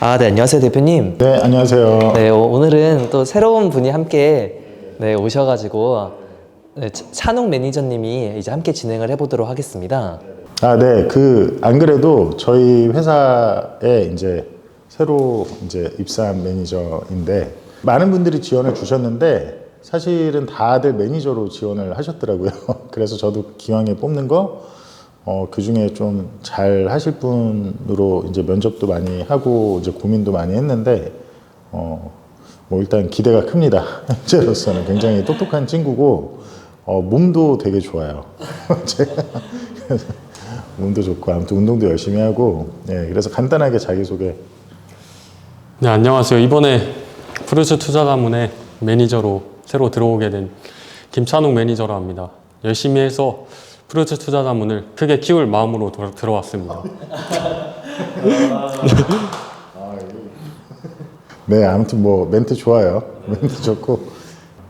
네, 안녕하세요, 대표님. 네, 안녕하세요. 네, 오늘은 또 새로운 분이 함께 오셔가지고 찬욱 매니저님이 이제 함께 진행을 해보도록 하겠습니다. 네, 안 그래도 저희 회사에 이제 새로 입사한 매니저인데 많은 분들이 지원을 주셨는데 사실은 다들 매니저로 지원을 하셨더라고요. 그래서 저도 기왕에 뽑는 거 그 중에 좀 잘 하실 분으로 이제 면접도 많이 하고 이제 고민도 많이 했는데 뭐 일단 기대가 큽니다. 현재로서는 굉장히 똑똑한 친구고 몸도 되게 좋아요. 제가 몸도 좋고 아무튼 운동도 열심히 하고 그래서 간단하게 자기소개. 네, 안녕하세요. 이번에 프루츠 투자가문의 매니저로 새로 들어오게 된 김찬욱 매니저라 합니다. 열심히 해서 프루츠 투자자문을 크게 키울 마음으로 들어왔습니다. 네, 아무튼 뭐 멘트 좋아요. 멘트 좋고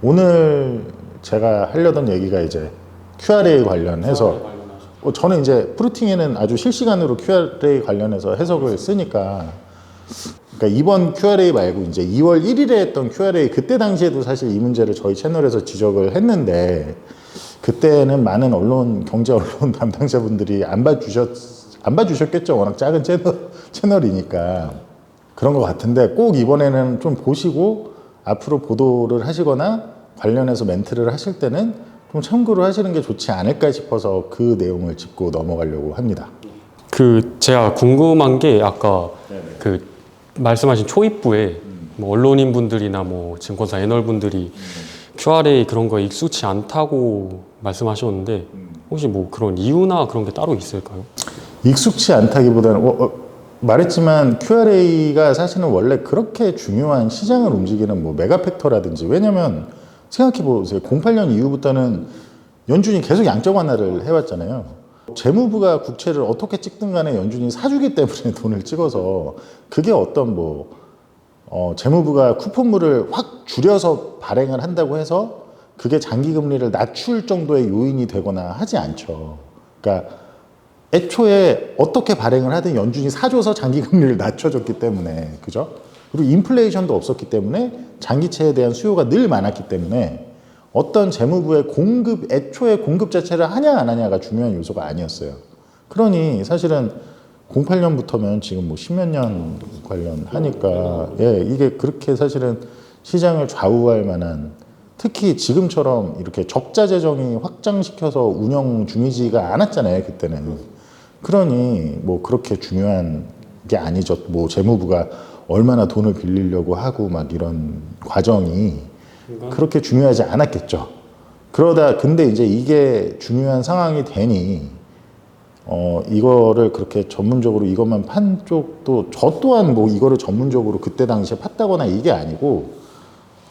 오늘 제가 하려던 얘기가 이제 Q&A 관련해서 저는 이제 프루팅에는 아주 실시간으로 Q&A 관련해서 해석을 쓰니까 그러니까 이번 Q&A 말고 이제 2월 1일에 했던 Q&A 그때 당시에도 사실 이 문제를 저희 채널에서 지적을 했는데 그때는 많은 경제 언론 담당자분들이 안 봐주셨겠죠. 워낙 작은 채널이니까. 그런 것 같은데 꼭 이번에는 좀 보시고 앞으로 보도를 하시거나 관련해서 멘트를 하실 때는 좀 참고를 하시는 게 좋지 않을까 싶어서 그 내용을 짚고 넘어가려고 합니다. 제가 궁금한 게 아까 말씀하신 초입부에 뭐 언론인분들이나 뭐 증권사 애널분들이 Q&A 그런 거에 익숙치 않다고 말씀하셨는데 혹시 뭐 그런 이유나 그런 게 따로 있을까요? 익숙치 않다기보다는 말했지만 Q&A가 사실은 원래 그렇게 중요한 시장을 움직이는 뭐 메가팩터라든지 왜냐면 생각해보세요. 08년 이후부터는 연준이 계속 양적 완화를 해왔잖아요. 재무부가 국채를 어떻게 찍든 간에 연준이 사주기 때문에 돈을 찍어서 그게 재무부가 쿠폰물을 확 줄여서 발행을 한다고 해서 그게 장기금리를 낮출 정도의 요인이 되거나 하지 않죠. 그러니까 애초에 어떻게 발행을 하든 연준이 사줘서 장기금리를 낮춰줬기 때문에, 그죠? 그리고 인플레이션도 없었기 때문에 장기채에 대한 수요가 늘 많았기 때문에 어떤 재무부의 애초에 공급 자체를 하냐 안 하냐가 중요한 요소가 아니었어요. 그러니 사실은 08년부터면 지금 뭐 10몇 년 관련하니까 이게 그렇게 사실은 시장을 좌우할 만한 특히 지금처럼 이렇게 적자 재정이 확장시켜서 운영 중이지가 않았잖아요, 그때는. 그러니 뭐 그렇게 중요한 게 아니죠. 뭐 재무부가 얼마나 돈을 빌리려고 하고 막 이런 과정이 그렇게 중요하지 않았겠죠. 근데 이제 이게 중요한 상황이 되니 이거를 그렇게 전문적으로 이것만 판 쪽도 저 또한 뭐 이거를 전문적으로 그때 당시에 팠다거나 이게 아니고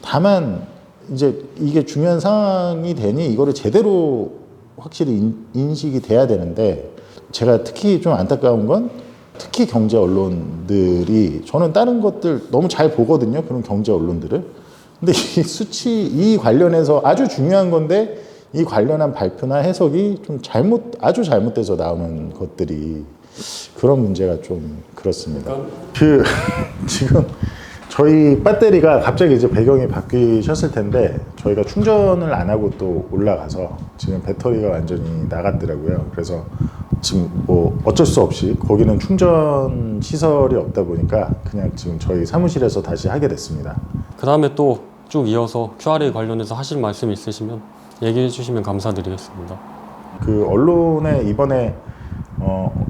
다만 이제 이게 중요한 상황이 되니 이거를 제대로 확실히 인식이 돼야 되는데 제가 특히 좀 안타까운 건 특히 경제 언론들이 저는 다른 것들 너무 잘 보거든요. 그런 경제 언론들을. 근데 이 관련해서 아주 중요한 건데 이 관련한 발표나 해석이 좀 아주 잘못돼서 나오는 것들이 그런 문제가 좀 그렇습니다. 지금 저희 배터리가 갑자기 이제 배경이 바뀌셨을 텐데 저희가 충전을 안 하고 또 올라가서 지금 배터리가 완전히 나갔더라고요. 그래서 지금 뭐 어쩔 수 없이 거기는 충전 시설이 없다 보니까 그냥 지금 저희 사무실에서 다시 하게 됐습니다. 그 다음에 또 쭉 이어서 Q&A 관련해서 하실 말씀 있으시면 얘기해 주시면 감사드리겠습니다. 언론에 이번에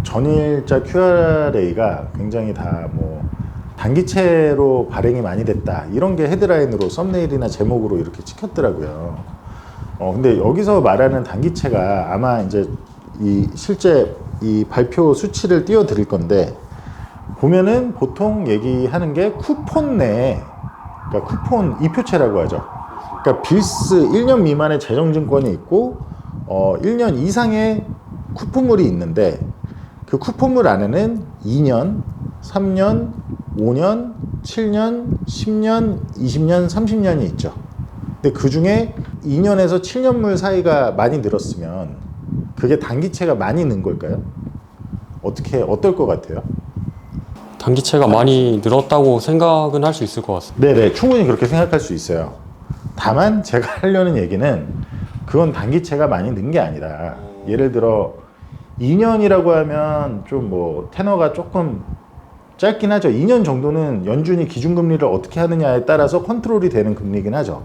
전일자 Q&A가 굉장히 다 뭐 단기채로 발행이 많이 됐다 이런 게 헤드라인으로 썸네일이나 제목으로 이렇게 찍혔더라고요. 근데 여기서 말하는 단기채가 아마 이제 실제 이 발표 수치를 띄워드릴 건데 보면은 보통 얘기하는 게 쿠폰 내에 그러니까 쿠폰 이표채라고 하죠. 그러니까 빌스 1년 미만의 재정증권이 있고 1년 이상의 쿠폰물이 있는데 그 쿠폰물 안에는 2년, 3년, 5년, 7년, 10년, 20년, 30년이 있죠. 근데 그 중에 2년에서 7년물 사이가 많이 늘었으면 그게 단기채가 많이 는 걸까요? 어떨 것 같아요? 단기채가 많이 늘었다고 생각은 할 수 있을 것 같습니다. 네네, 충분히 그렇게 생각할 수 있어요. 다만 제가 하려는 얘기는 그건 단기채가 많이 는 게 아니라, 예를 들어 2년이라고 하면 좀 뭐 테너가 조금 짧긴 하죠. 2년 정도는 연준이 기준금리를 어떻게 하느냐에 따라서 컨트롤이 되는 금리긴 하죠.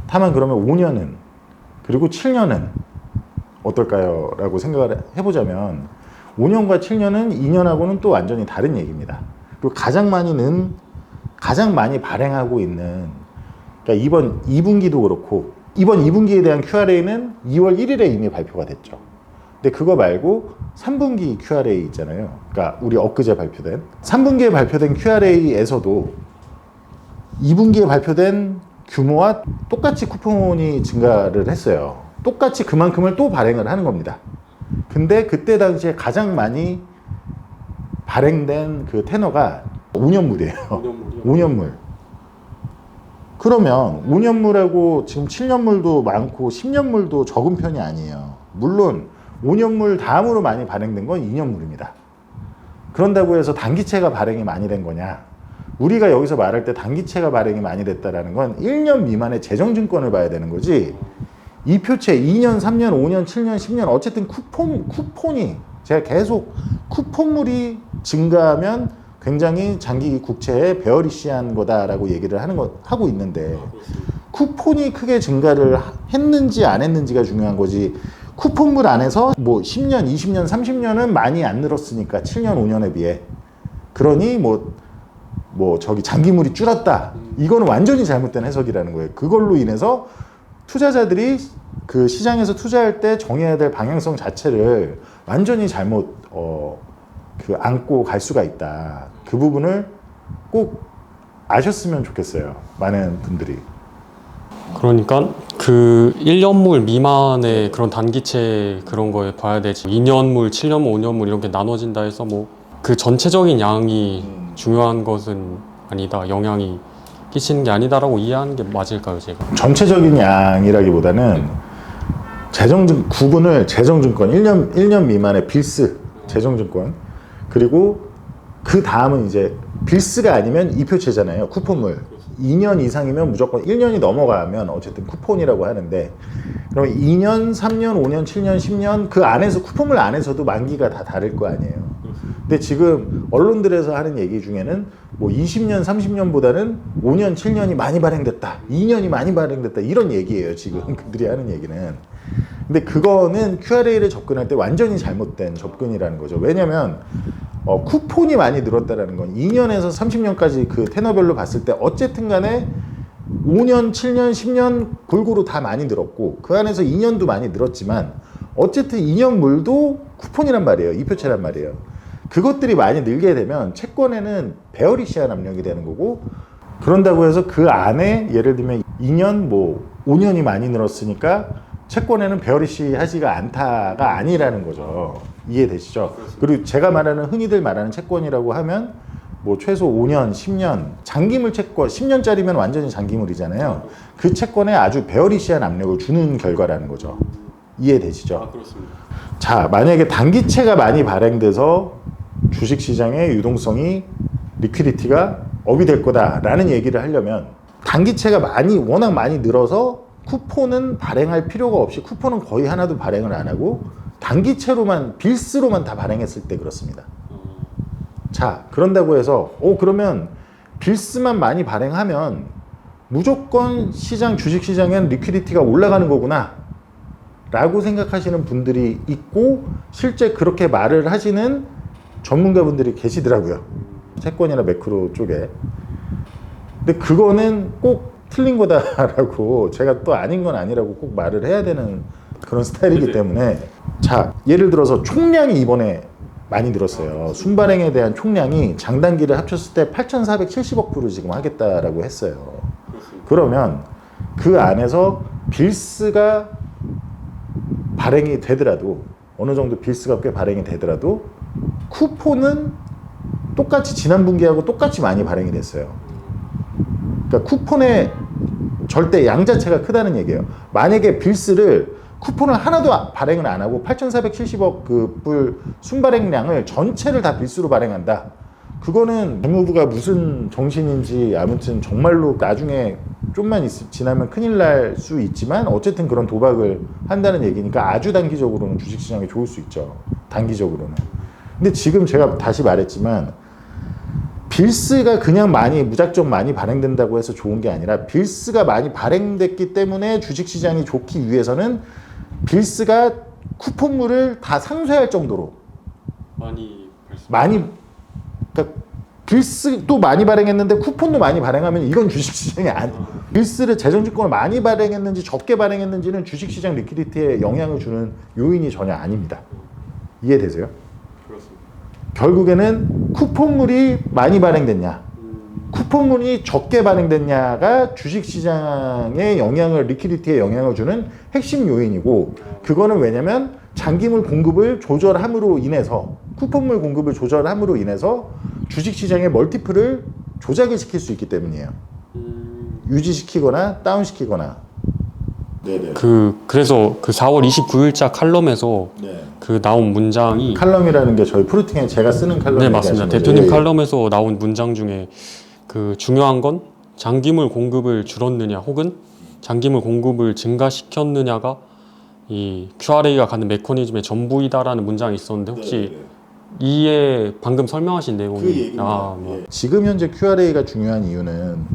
다만 그러면 5년은, 그리고 7년은 어떨까요? 라고 생각을 해보자면 5년과 7년은 2년하고는 또 완전히 다른 얘기입니다. 그리고 가장 많이 발행하고 있는, 그러니까 이번 2분기도 그렇고, 이번 2분기에 대한 QRA는 2월 1일에 이미 발표가 됐죠. 근데 그거 말고 3분기 QRA 있잖아요. 그러니까 우리 엊그제 발표된 3분기에 발표된 QRA에서도 2분기에 발표된 규모와 똑같이 쿠폰이 증가를 했어요. 똑같이 그만큼을 또 발행을 하는 겁니다. 근데 그때 당시에 가장 많이 발행된 그 테너가 5년물이에요. 5년물. 그러면 5년물하고 지금 7년물도 많고 10년물도 적은 편이 아니에요. 물론 5년물 다음으로 많이 발행된 건 2년물입니다. 그런다고 해서 단기채가 발행이 많이 된 거냐? 우리가 여기서 말할 때 단기채가 발행이 많이 됐다라는 건 1년 미만의 재정증권을 봐야 되는 거지, 이 표채 2년, 3년, 5년, 7년, 10년 어쨌든 쿠폰이 제가 계속 쿠폰물이 증가하면 굉장히 장기 국채에 베어리시한 거다라고 얘기를 하고 있는데, 쿠폰이 크게 증가를 했는지 안 했는지가 중요한 거지, 쿠폰물 안에서 뭐 10년, 20년, 30년은 많이 안 늘었으니까 7년, 5년에 비해, 그러니 뭐 저기 장기물이 줄었다, 이거는 완전히 잘못된 해석이라는 거예요. 그걸로 인해서 투자자들이 그 시장에서 투자할 때 정해야 될 방향성 자체를 완전히 잘못 안고 갈 수가 있다. 그 부분을 꼭 아셨으면 좋겠어요. 많은 분들이. 그러니까 그 1년물 미만의 그런 단기채 그런 거에 봐야 되지, 2년물, 7년물, 5년물 이렇게 나눠진다 해서 뭐 그 전체적인 양이 중요한 것은 아니다, 영향이 끼치는 게 아니다라고 이해하는 게 맞을까요, 제가? 전체적인 양이라기보다는 구분을 재정증권 1년 미만의 빌스 재정증권, 그리고 그 다음은 이제 빌스가 아니면 이표채잖아요. 쿠폰물 2년 이상이면 무조건, 1년이 넘어가면 어쨌든 쿠폰이라고 하는데, 그럼 2년, 3년, 5년, 7년, 10년 그 안에서 쿠폰물 안에서도 만기가 다 다를 거 아니에요. 근데 지금 언론들에서 하는 얘기 중에는 뭐 20년, 30년보다는 5년, 7년이 많이 발행됐다, 2년이 많이 발행됐다, 이런 얘기예요. 지금 그들이 하는 얘기는. 근데 그거는 QRA를 접근할 때 완전히 잘못된 접근이라는 거죠. 왜냐면 쿠폰이 많이 늘었다라는 건 2년에서 30년까지 그 테너별로 봤을 때 어쨌든 간에 5년, 7년, 10년 골고루 다 많이 늘었고, 그 안에서 2년도 많이 늘었지만 어쨌든 2년물도 쿠폰이란 말이에요. 이표채란 말이에요. 그것들이 많이 늘게 되면 채권에는 베어리시한 압력이 되는 거고, 그런다고 해서 그 안에 예를 들면 2년, 뭐 5년이 많이 늘었으니까 채권에는 베어리시하지가 않다가 아니라는 거죠. 이해되시죠? 그리고 제가 말하는, 흔히들 말하는 채권이라고 하면 뭐 최소 5년, 10년 장기물 채권, 10년짜리면 완전히 장기물이잖아요. 그 채권에 아주 베어리시한 압력을 주는 결과라는 거죠. 이해되시죠? 그렇습니다. 자, 만약에 단기채가 많이 발행돼서 주식시장의 유동성이, 리퀴디티가 업이 될 거다라는 얘기를 하려면, 단기채가 워낙 많이 늘어서 쿠폰은 발행할 필요가 없이, 쿠폰은 거의 하나도 발행을 안 하고 단기채로만, 빌스로만 다 발행했을 때 그렇습니다. 자, 그런다고 해서 그러면 빌스만 많이 발행하면 무조건 주식시장엔 리퀴디티가 올라가는 거구나 라고 생각하시는 분들이 있고, 실제 그렇게 말을 하시는 전문가분들이 계시더라고요. 채권이나 매크로 쪽에. 근데 그거는 꼭 틀린 거다라고, 제가 또 아닌 건 아니라고 꼭 말을 해야 되는 그런 스타일이기 때문에. 자, 예를 들어서 총량이 이번에 많이 늘었어요. 순발행에 대한 총량이 장단기를 합쳤을 때 8,470억 불을 지금 하겠다라고 했어요. 그러면 그 안에서 빌스가 발행이 되더라도, 어느 정도 빌스가 꽤 발행이 되더라도 쿠폰은 똑같이 지난 분기하고 똑같이 많이 발행이 됐어요. 그러니까 쿠폰의 절대 양 자체가 크다는 얘기예요. 만약에 빌스를, 쿠폰을 하나도 발행을 안 하고 8,470억 그 불 순발행량을 전체를 다 빌스로 발행한다. 그거는 재무부가 무슨 정신인지 아무튼 정말로 나중에 좀만 지나면 큰일 날 수 있지만 어쨌든 그런 도박을 한다는 얘기니까 아주 단기적으로는 주식시장이 좋을 수 있죠. 단기적으로는. 근데 지금 제가 다시 말했지만 빌스가 그냥 무작정 많이 발행된다고 해서 좋은 게 아니라 빌스가 많이 발행됐기 때문에 주식시장이 좋기 위해서는 빌스가 쿠폰물을 다 상쇄할 정도로 그러니까 빌스도 많이 발행했는데 쿠폰도 많이 발행하면 이건 주식시장이 빌스를 재정증권을 많이 발행했는지 적게 발행했는지는 주식시장 리퀴디티에 영향을 주는 요인이 전혀 아닙니다. 이해되세요? 그렇습니다. 결국에는 쿠폰물이 많이 발행됐냐 쿠폰물이 적게 발행됐냐가 주식시장에 리퀴디티에 영향을 주는 핵심 요인이고 그거는 왜냐면 장기물 공급을 조절함으로 인해서 쿠폰물 공급을 조절함으로 인해서 주식시장의 멀티플을 조작을 시킬 수 있기 때문이에요. 유지시키거나 다운시키거나. 네네. 그래서 그 4월 29일자 칼럼에서 네. 그 나온 문장이 칼럼이라는 게 저희 프루팅에 제가 쓰는 칼럼. 네 맞습니다. 대표님 칼럼에서 나온 문장 중에 그 중요한 건 장기물 공급을 줄였느냐 혹은 장기물 공급을 증가시켰느냐가 이 QRA가 가는 메커니즘의 전부이다라는 문장이 있었는데 혹시 이에 방금 설명하신 내용이 그 얘기입니다. 지금 현재 QRA가 중요한 이유는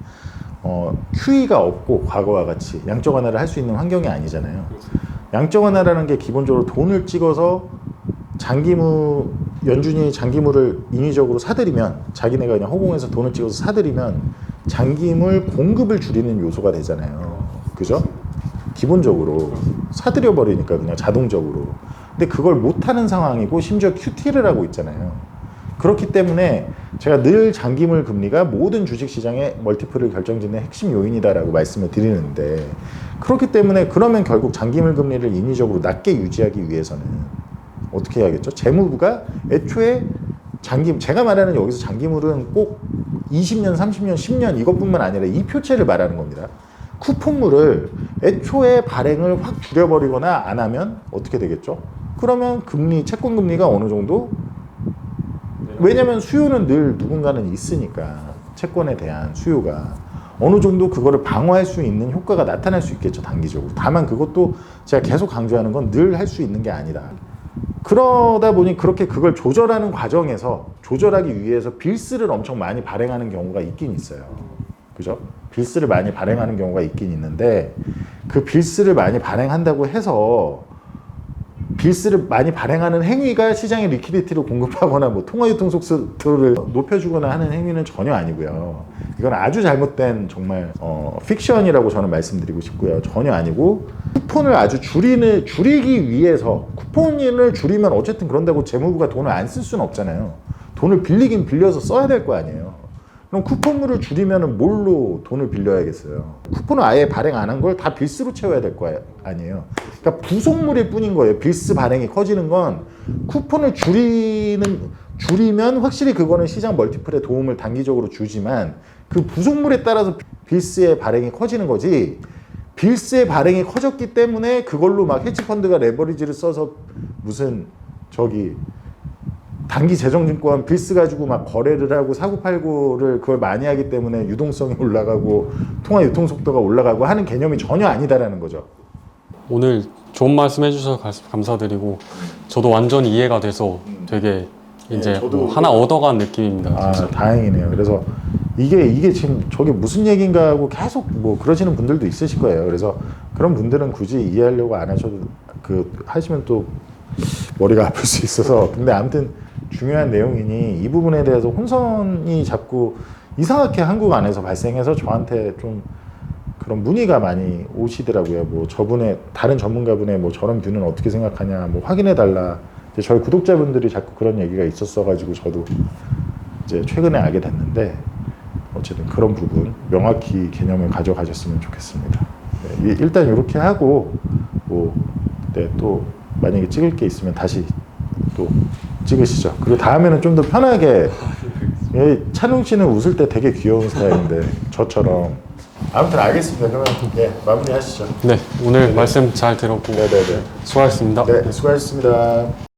QE가 없고 과거와 같이 양적 완화를 할 수 있는 환경이 아니잖아요. 양적 완화라는 게 기본적으로 돈을 찍어서 연준이 장기물을 인위적으로 사들이면 자기네가 그냥 허공에서 돈을 찍어서 사들이면 장기물 공급을 줄이는 요소가 되잖아요. 그죠? 기본적으로 사들여 버리니까 그냥 자동적으로. 근데 그걸 못하는 상황이고 심지어 QT를 하고 있잖아요. 그렇기 때문에 제가 늘 장기물 금리가 모든 주식시장의 멀티플을 결정짓는 핵심 요인이다라고 말씀을 드리는데 그렇기 때문에 그러면 결국 장기물 금리를 인위적으로 낮게 유지하기 위해서는 어떻게 해야겠죠? 재무부가 애초에 제가 말하는 여기서 장기물은 꼭 20년, 30년, 10년 이것뿐만 아니라 이 표체를 말하는 겁니다. 쿠폰물을 애초에 발행을 확 줄여버리거나 안 하면 어떻게 되겠죠? 그러면 채권 금리가 어느 정도? 왜냐면 수요는 늘 누군가는 있으니까 채권에 대한 수요가 어느 정도 그거를 방어할 수 있는 효과가 나타날 수 있겠죠, 단기적으로. 다만 그것도 제가 계속 강조하는 건 늘 할 수 있는 게 아니다. 그러다 보니 그렇게 그걸 조절하는 과정에서 조절하기 위해서 빌스를 엄청 많이 발행하는 경우가 있긴 있어요. 그죠? 빌스를 많이 발행하는 경우가 있긴 있는데 그 빌스를 많이 발행한다고 해서 빌스를 많이 발행하는 행위가 시장에 리퀴디티를 공급하거나 뭐 통화유통 속도를 높여주거나 하는 행위는 전혀 아니고요. 이건 아주 잘못된 정말 픽션이라고 저는 말씀드리고 싶고요. 전혀 아니고 쿠폰을 아주 줄이기 위해서 쿠폰을 줄이면 어쨌든 그런다고 재무부가 돈을 안 쓸 수는 없잖아요. 돈을 빌리긴 빌려서 써야 될 거 아니에요. 그럼 쿠폰물을 줄이면 뭘로 돈을 빌려야겠어요? 쿠폰을 아예 발행 안 한 걸 다 빌스로 채워야 될 거 아니에요. 그러니까 부속물일 뿐인 거예요. 빌스 발행이 커지는 건 쿠폰을 줄이면 확실히 그거는 시장 멀티플에 도움을 단기적으로 주지만 그 부속물에 따라서 빌스의 발행이 커지는 거지. 빌스의 발행이 커졌기 때문에 그걸로 막 헤지펀드가 레버리지를 써서 무슨 단기 재정증권 빌스 가지고 막 거래를 하고 사고팔고를 그걸 많이 하기 때문에 유동성이 올라가고 통화 유통 속도가 올라가고 하는 개념이 전혀 아니다라는 거죠. 오늘 좋은 말씀 해주셔서 감사드리고 저도 완전히 이해가 돼서 되게 이제 저도 하나 얻어간 느낌입니다. 진짜. 다행이네요. 그래서 이게 지금 저게 무슨 얘기인가 하고 계속 뭐 그러시는 분들도 있으실 거예요. 그래서 그런 분들은 굳이 이해하려고 안 하셔도 하시면 또 머리가 아플 수 있어서. 근데 아무튼 중요한 내용이니 이 부분에 대해서 혼선이 자꾸 이상하게 한국 안에서 발생해서 저한테 좀 그런 문의가 많이 오시더라고요. 뭐 다른 전문가분의 뭐 저런 뷰는 어떻게 생각하냐, 뭐 확인해 달라. 저희 구독자분들이 자꾸 그런 얘기가 있었어가지고 저도 이제 최근에 알게 됐는데 어쨌든 그런 부분 명확히 개념을 가져가셨으면 좋겠습니다. 네, 일단 이렇게 하고 또 만약에 찍을 게 있으면 다시 또 찍으시죠. 그리고 다음에는 좀 더 편하게. 찬웅 씨는 웃을 때 되게 귀여운 스타일인데 저처럼. 아무튼 알겠습니다. 그러면 마무리하시죠. 네, 오늘 말씀 잘 들었고 네네네. 수고하셨습니다. 네, 수고하셨습니다.